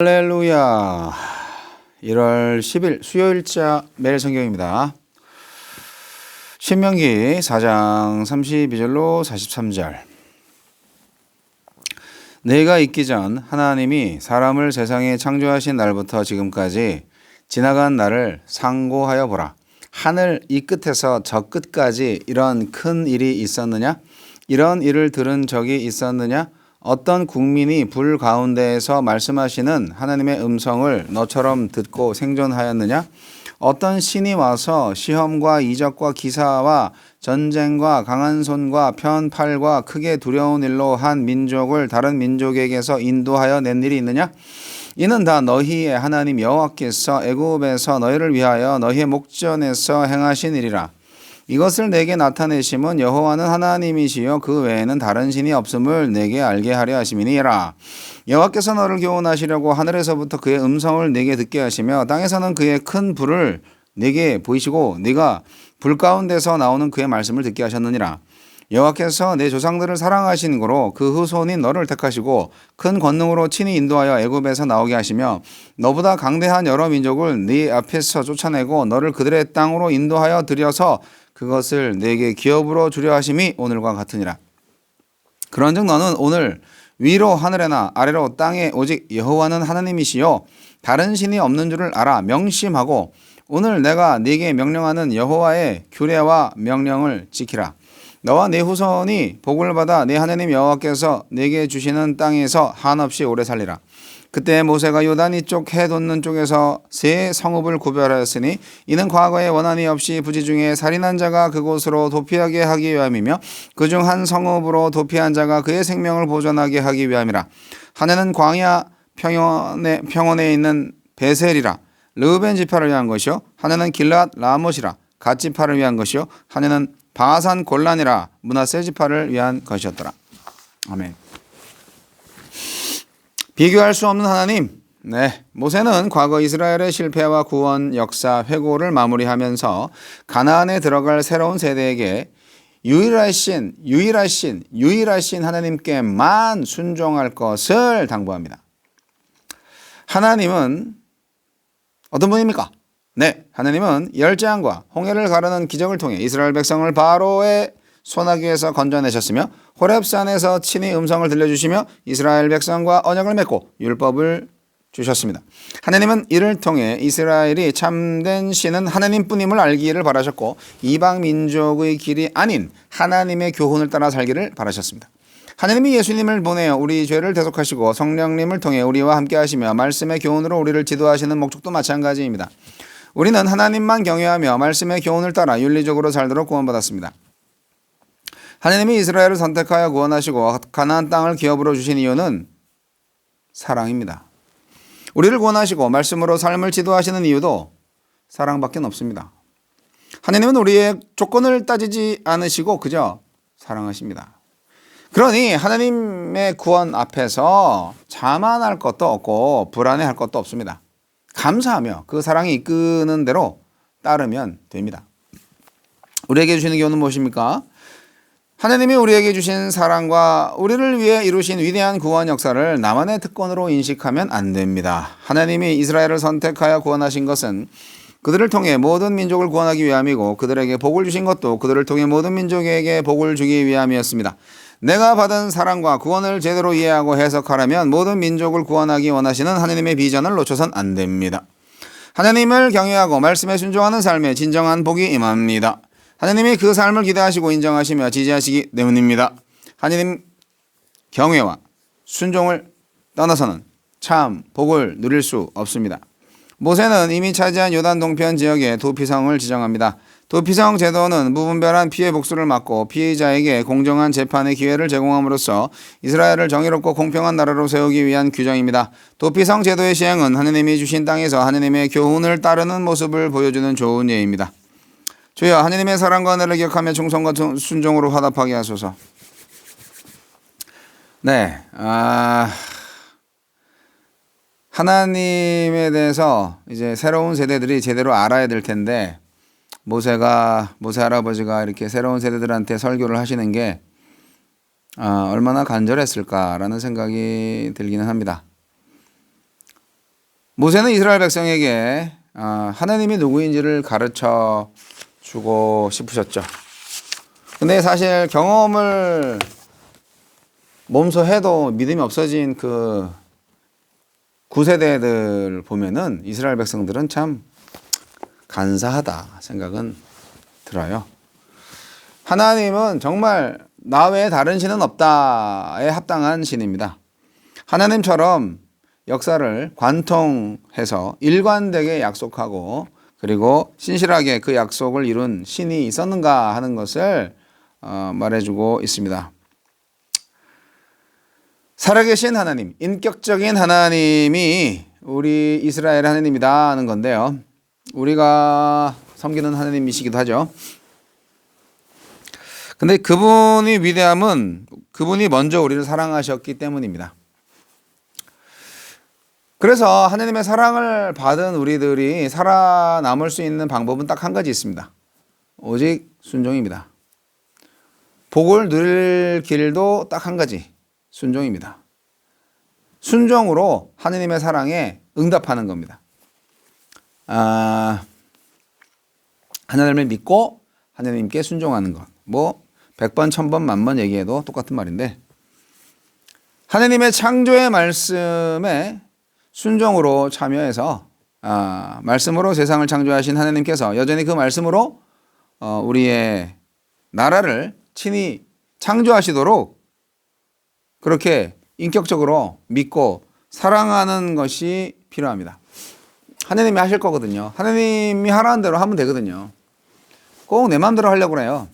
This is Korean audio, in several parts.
할렐루야. 1월 10일 수요일자 매일 성경입니다. 신명기 4장 32절로 43절. 내가 있기 전 하나님이 사람을 세상에 창조하신 날부터 지금까지 지나간 날을 상고하여 보라. 하늘 이 끝에서 저 끝까지 이런 큰 일이 있었느냐? 이런 일을 들은 적이 있었느냐? 어떤 국민이 불 가운데에서 말씀하시는 하나님의 음성을 너처럼 듣고 생존하였느냐? 어떤 신이 와서 시험과 이적과 기사와 전쟁과 강한 손과 편팔과 크게 두려운 일로 한 민족을 다른 민족에게서 인도하여 낸 일이 있느냐? 이는 다 너희의 하나님 여호와께서 애굽에서 너희를 위하여 너희의 목전에서 행하신 일이라. 이것을 내게 나타내심은 여호와는 하나님이시요 그 외에는 다른 신이 없음을 내게 알게 하려 하심이니라. 여호와께서 너를 교훈하시려고 하늘에서부터 그의 음성을 내게 듣게 하시며 땅에서는 그의 큰 불을 내게 보이시고 네가 불 가운데서 나오는 그의 말씀을 듣게 하셨느니라. 여호와께서 내 조상들을 사랑하신 고로 그 후손인 너를 택하시고 큰 권능으로 친히 인도하여 애굽에서 나오게 하시며 너보다 강대한 여러 민족을 네 앞에서 쫓아내고 너를 그들의 땅으로 인도하여 들여서 그것을 내게 기업으로 주려 하심이 오늘과 같으니라. 그런즉 너는 오늘 위로 하늘에나 아래로 땅에 오직 여호와는 하나님이시요 다른 신이 없는 줄을 알아 명심하고 오늘 내가 네게 명령하는 여호와의 규례와 명령을 지키라. 너와 네 후손이 복을 받아 네 하나님 여호와께서 네게 주시는 땅에서 한없이 오래 살리라. 그때 모세가 요단 이쪽 해 돋는 쪽에서 세 성읍을 구별하였으니 이는 과거에 원한이 없이 부지 중에 살인한 자가 그곳으로 도피하게 하기 위함이며 그중 한 성읍으로 도피한 자가 그의 생명을 보존하게 하기 위함이라. 하나는 광야 평원에 있는 베셀이라. 르우벤 지파를 위한 것이요 하나는 길랏 라못이라. 갓 지파를 위한 것이요 하나는 바산 골란이라. 므낫세 지파를 위한 것이었더라. 아멘. 비교할 수 없는 하나님. 모세는 과거 이스라엘의 실패와 구원 역사 회고를 마무리하면서 가나안에 들어갈 새로운 세대에게 유일하신 하나님께만 순종할 것을 당부합니다. 하나님은 어떤 분입니까? 하나님은 열재앙과 홍해를 가르는 기적을 통해 이스라엘 백성을 바로의 소나기에서 건져내셨으며 호렙산에서 친히 음성을 들려주시며 이스라엘 백성과 언약을 맺고 율법을 주셨습니다. 하나님은 이를 통해 이스라엘이 참된 신은 하나님뿐임을 알기를 바라셨고 이방 민족의 길이 아닌 하나님의 교훈을 따라 살기를 바라셨습니다. 하나님이 예수님을 보내어 우리 죄를 대속하시고 성령님을 통해 우리와 함께 하시며 말씀의 교훈으로 우리를 지도하시는 목적도 마찬가지입니다. 우리는 하나님만 경외하며 말씀의 교훈을 따라 윤리적으로 살도록 구원받았습니다. 하나님이 이스라엘을 선택하여 구원하시고 가나안 땅을 기업으로 주신 이유는 사랑입니다. 우리를 구원하시고 말씀으로 삶을 지도하시는 이유도 사랑밖에 없습니다. 하나님은 우리의 조건을 따지지 않으시고 그저 사랑하십니다. 그러니 하나님의 구원 앞에서 자만할 것도 없고 불안해할 것도 없습니다. 감사하며 그 사랑이 이끄는 대로 따르면 됩니다. 우리에게 주시는 교훈은 무엇입니까? 하나님이 우리에게 주신 사랑과 우리를 위해 이루신 위대한 구원 역사를 나만의 특권으로 인식하면 안 됩니다. 하나님이 이스라엘을 선택하여 구원하신 것은 그들을 통해 모든 민족을 구원하기 위함이고 그들에게 복을 주신 것도 그들을 통해 모든 민족에게 복을 주기 위함이었습니다. 내가 받은 사랑과 구원을 제대로 이해하고 해석하려면 모든 민족을 구원하기 원하시는 하나님의 비전을 놓쳐선 안 됩니다. 하나님을 경외하고 말씀에 순종하는 삶에 진정한 복이 임합니다. 하나님이 그 삶을 기대하시고 인정하시며 지지하시기 때문입니다. 하나님 경외와 순종을 떠나서는 참 복을 누릴 수 없습니다. 모세는 이미 차지한 요단 동편 지역에 도피성을 지정합니다. 도피성 제도는 무분별한 피해 복수를 막고 피해자에게 공정한 재판의 기회를 제공함으로써 이스라엘을 정의롭고 공평한 나라로 세우기 위한 규정입니다. 도피성 제도의 시행은 하나님이 주신 땅에서 하나님의 교훈을 따르는 모습을 보여주는 좋은 예입니다. 주여 하나님의 사랑과 은혜를 기억하며 충성과 순종으로 화답하게 하소서. 하나님에 대해서 이제 새로운 세대들이 제대로 알아야 될 텐데 모세 할아버지가 이렇게 새로운 세대들한테 설교를 하시는 게 얼마나 간절했을까라는 생각이 들기는 합니다. 모세는 이스라엘 백성에게 하나님이 누구인지를 가르쳐 주고 싶으셨죠. 근데 사실 경험을 몸소 해도 믿음이 없어진 그 구세대들 보면은 이스라엘 백성들은 참 간사하다 생각은 들어요. 하나님은 정말 나 외에 다른 신은 없다에 합당한 신입니다. 하나님처럼 역사를 관통해서 일관되게 약속하고 그리고 신실하게 그 약속을 이룬 신이 있었는가 하는 것을 말해주고 있습니다. 살아계신 하나님, 인격적인 하나님이 우리 이스라엘 하나님이다 하는 건데요. 우리가 섬기는 하나님이시기도 하죠. 근데 그분이 위대함은 그분이 먼저 우리를 사랑하셨기 때문입니다. 그래서 하나님의 사랑을 받은 우리들이 살아남을 수 있는 방법은 딱 한 가지 있습니다. 오직 순종입니다. 복을 누릴 길도 딱 한 가지, 순종입니다. 순종으로 하나님의 사랑에 응답하는 겁니다. 하나님을 믿고 하나님께 순종하는 것. 뭐 100번, 1000번, 10,000번 얘기해도 똑같은 말인데 하나님의 창조의 말씀에 순종으로 참여해서 말씀으로 세상을 창조하신 하나님께서 여전히 그 말씀으로 우리의 나라를 친히 창조하시도록 그렇게 인격적으로 믿고 사랑하는 것이 필요합니다. 하나님이 하실 거거든요. 하나님이 하라는 대로 하면 되거든요. 꼭 내 마음대로 하려고 그래요.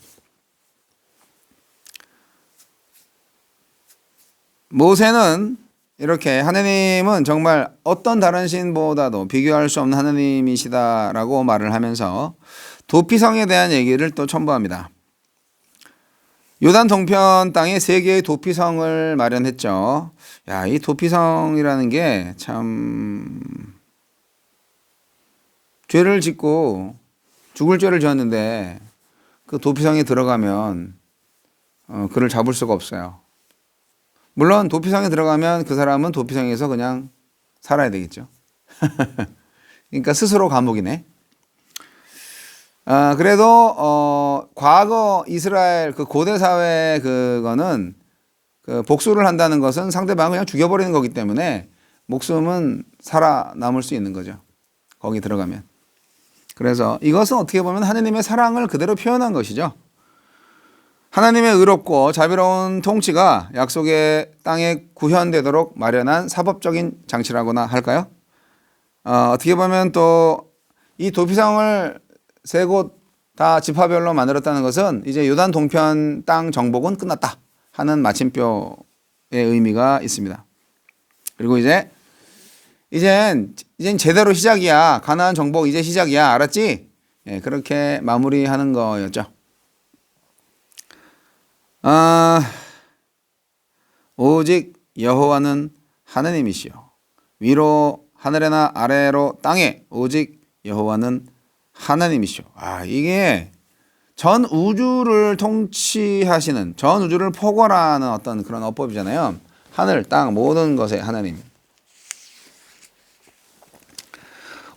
모세는 이렇게 하나님은 정말 어떤 다른 신보다도 비교할 수 없는 하나님이시다라고 말을 하면서 도피성에 대한 얘기를 또 첨부합니다. 요단 동편 땅에 3개의 도피성을 마련했죠. 야, 이 도피성이라는 게 참 죄를 짓고 죽을 죄를 지었는데 그 도피성에 들어가면 그를 잡을 수가 없어요. 물론 도피성에 들어가면 그 사람은 도피성에서 그냥 살아야 되겠죠. 그러니까 스스로 감옥이네. 그래도 과거 이스라엘 그 고대 사회 그거는 그 복수를 한다는 것은 상대방을 그냥 죽여버리는 거기 때문에 목숨은 살아남을 수 있는 거죠. 거기 들어가면. 그래서 이것은 어떻게 보면 하나님의 사랑을 그대로 표현한 것이죠. 하나님의 의롭고 자비로운 통치가 약속의 땅에 구현되도록 마련한 사법적인 장치라고나 할까요? 어떻게 보면 또 이 도피성을 3곳 다 지파별로 만들었다는 것은 이제 요단 동편 땅 정복은 끝났다 하는 마침표의 의미가 있습니다. 그리고 이젠 제대로 시작이야. 가나안 정복 이제 시작이야. 알았지? 예, 그렇게 마무리하는 거였죠. 오직 여호와는 하나님이시요 위로 하늘에나 아래로 땅에 오직 여호와는 하나님이시요. 이게 전 우주를 통치하시는, 전 우주를 포괄하는 어떤 그런 어법이잖아요. 하늘, 땅 모든 것의 하나님.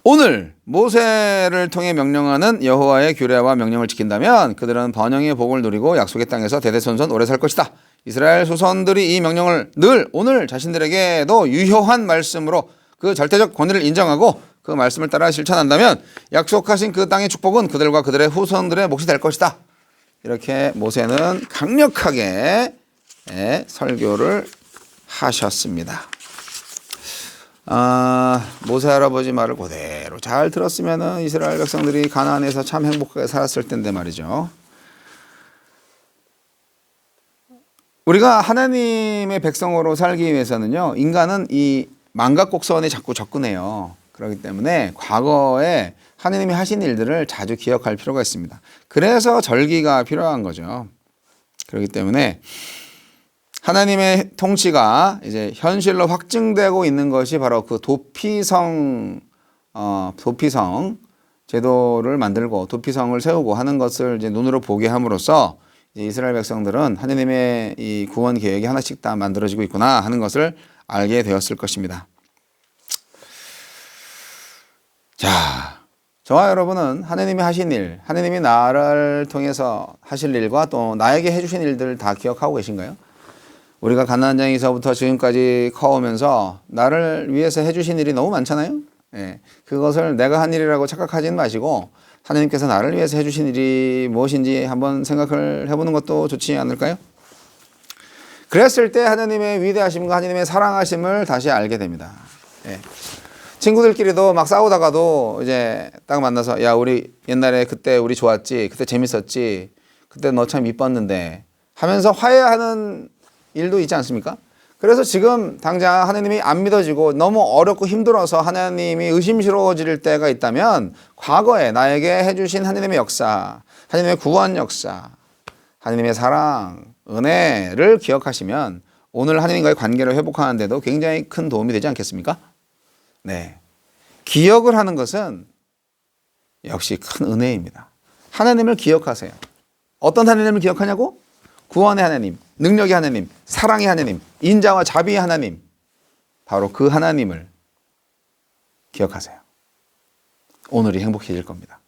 오늘 모세를 통해 명령하는 여호와의 규례와 명령을 지킨다면 그들은 번영의 복을 누리고 약속의 땅에서 대대손손 오래 살 것이다. 이스라엘 후손들이 이 명령을 늘 오늘 자신들에게도 유효한 말씀으로 그 절대적 권위를 인정하고 그 말씀을 따라 실천한다면 약속하신 그 땅의 축복은 그들과 그들의 후손들의 몫이 될 것이다. 이렇게 모세는 강력하게 설교를 하셨습니다. 모세 할아버지 말을 그대로 잘 들었으면 이스라엘 백성들이 가나안에서 참 행복하게 살았을 텐데 말이죠. 우리가 하나님의 백성으로 살기 위해서는요, 인간은 이 망각곡선에 자꾸 접근해요. 그렇기 때문에 과거에 하나님이 하신 일들을 자주 기억할 필요가 있습니다. 그래서 절기가 필요한 거죠. 그렇기 때문에 하나님의 통치가 이제 현실로 확증되고 있는 것이 바로 그 도피성 제도를 만들고 도피성을 세우고 하는 것을 이제 눈으로 보게 함으로써 이제 이스라엘 백성들은 하나님의 이 구원 계획이 하나씩 다 만들어지고 있구나 하는 것을 알게 되었을 것입니다. 자, 저와 여러분은 하나님이 하신 일, 하나님이 나를 통해서 하실 일과 또 나에게 해주신 일들을 다 기억하고 계신가요? 우리가 가나안 땅에서부터 지금까지 커오면서 나를 위해서 해주신 일이 너무 많잖아요. 예, 그것을 내가 한 일이라고 착각하지는 마시고 하나님께서 나를 위해서 해주신 일이 무엇인지 한번 생각을 해보는 것도 좋지 않을까요? 그랬을 때 하나님의 위대하심과 하나님의 사랑하심을 다시 알게 됩니다. 예. 친구들끼리도 막 싸우다가도 이제 딱 만나서 야, 우리 옛날에 그때 우리 좋았지, 그때 재밌었지, 그때 너 참 이뻤는데 하면서 화해하는 일도 있지 않습니까? 그래서 지금 당장 하나님이 안 믿어지고 너무 어렵고 힘들어서 하나님이 의심스러워질 때가 있다면 과거에 나에게 해주신 하나님의 역사, 하나님의 구원 역사, 하나님의 사랑, 은혜를 기억하시면 오늘 하나님과의 관계를 회복하는 데도 굉장히 큰 도움이 되지 않겠습니까? 네. 기억을 하는 것은 역시 큰 은혜입니다. 하나님을 기억하세요. 어떤 하나님을 기억하냐고? 구원의 하나님, 능력의 하나님, 사랑의 하나님, 인자와 자비의 하나님, 바로 그 하나님을 기억하세요. 오늘이 행복해질 겁니다.